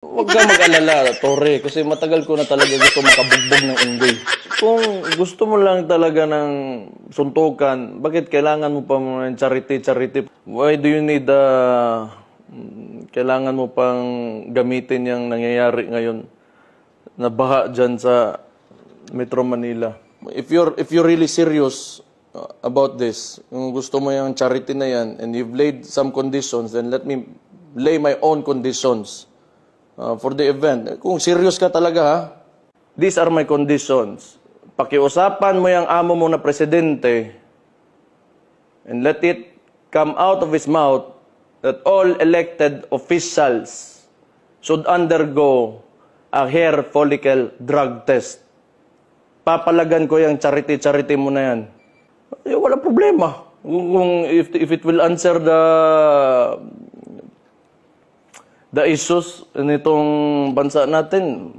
Huwag ka mag-alala, Tore, kasi matagal ko na talaga gusto makabugbog ng unggoy. Kung gusto mo lang talaga ng suntukan, bakit kailangan mo pa ng charity? Why do you need kailangan mo pang gamitin yung nangyayari ngayon na baha dyan sa Metro Manila? If you're really serious about this, kung gusto mo yung charity na yan, and you've laid some conditions, then let me lay my own conditions for the event. Kung serious ka talaga, ha? These are my conditions. Pakiusapan mo yung amo mo na presidente and let it come out of his mouth that all elected officials should undergo a hair follicle drug test. Papalagan ko yung charity mo na yan. Wala problema. If it will answer the issues nitong bansa natin,